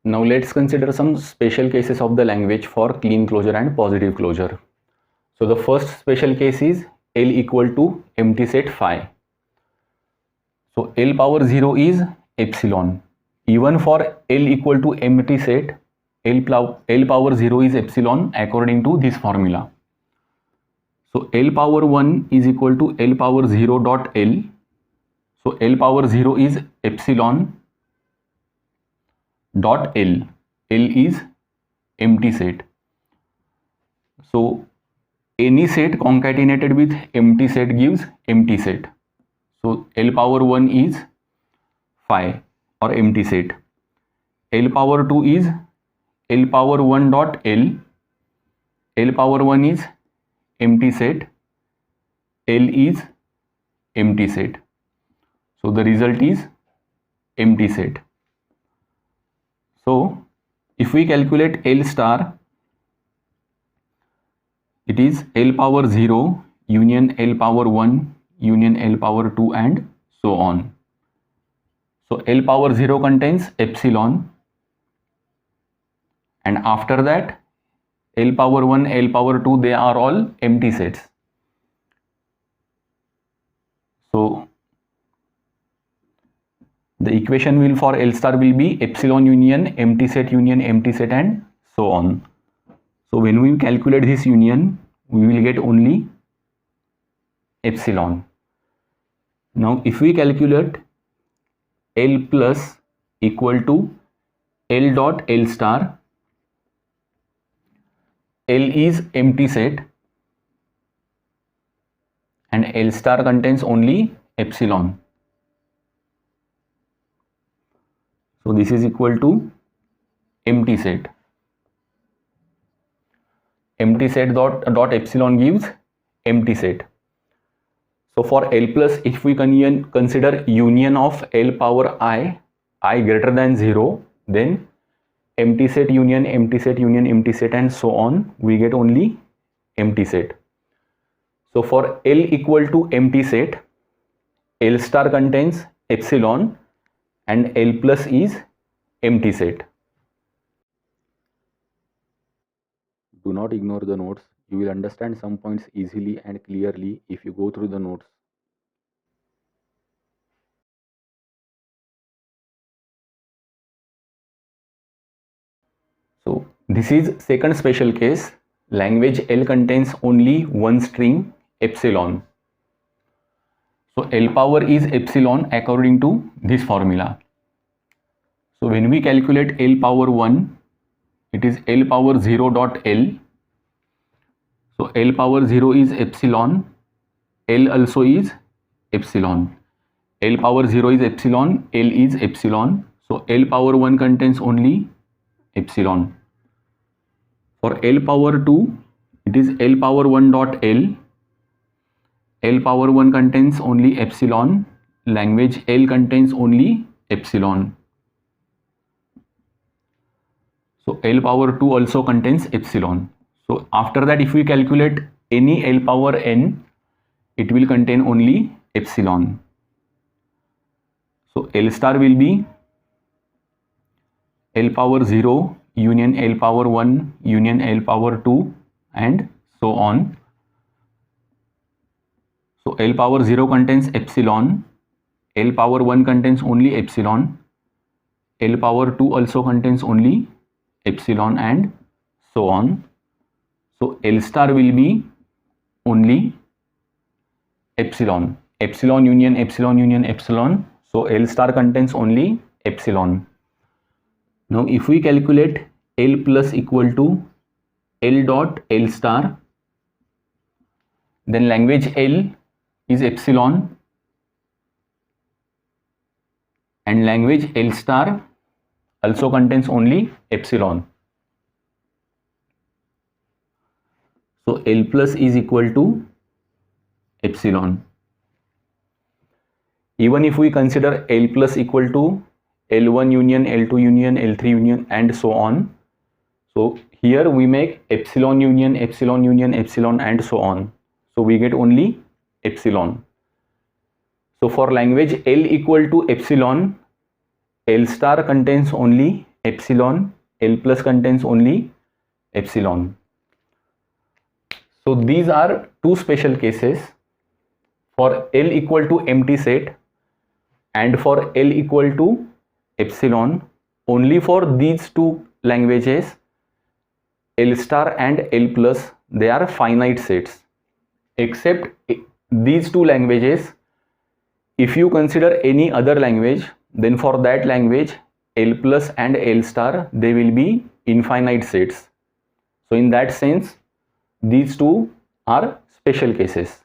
Now let's consider some special cases of the language for clean closure and positive closure. So the first special case is L equal to empty set phi. So L power 0 is epsilon. Even for L equal to empty set, L power 0 is epsilon according to this formula. So L power 1 is equal to L power 0 dot L. So L power 0 is epsilon dot L. L is empty set. So any set concatenated with empty set gives empty set. So L power 1 is phi or empty set. L power 2 is L power 1 dot L. L power 1 is empty set. L is empty set. So the result is empty set. So if we calculate L star, it is L power 0 union L power 1 union L power 2 and so on. So L power 0 contains epsilon, and after that L power 1, L power 2, they are all empty sets. So the equation will for L star will be epsilon union empty set and so on. So when we calculate this union, we will get only epsilon. Now if we calculate L plus equal to L dot L star, L is empty set and L star contains only epsilon. So this is equal to empty set. Empty set dot epsilon gives empty set. So for L plus, if we consider union of L power I greater than 0, then empty set union empty set and so on, we get only empty set. So for L equal to empty set, L star contains epsilon and L plus is empty set. Do not ignore the notes. You will understand some points easily and clearly if you go through the notes. So this is second special case. Language L contains only one string epsilon. So L power is epsilon according to this formula. So when we calculate L power 1, it is L power 0 dot L. So L power 0 is epsilon. L also is epsilon. L power 0 is epsilon. L is epsilon. So L power 1 contains only epsilon. For L power 2, it is L power 1 dot L. L power 1 contains only epsilon. Language L contains only epsilon. So L power 2 also contains epsilon. So after that, if we calculate any L power n, it will contain only epsilon. So L star will be L power 0 union L power 1 union L power 2 and so on. So L power 0 contains epsilon, L power 1 contains only epsilon, L power 2 also contains only epsilon and so on. So L star will be only epsilon. Epsilon union epsilon. So L star contains only epsilon. Now if we calculate L plus equal to L dot L star, then language L is epsilon and language L star also contains only epsilon. So L plus is equal to epsilon. Even if we consider L plus equal to L1 union, L2 union, L3 union and so on. So here we make epsilon union and so on. So we get only epsilon. So for language L equal to epsilon, L star contains only epsilon, L plus contains only epsilon. So these are two special cases for L equal to empty set and for L equal to epsilon. Only for these two languages, L star and L plus, they are finite sets. Except these two languages, if you consider any other language, then for that language L plus and L star, they will be infinite sets. So in that sense, these two are special cases.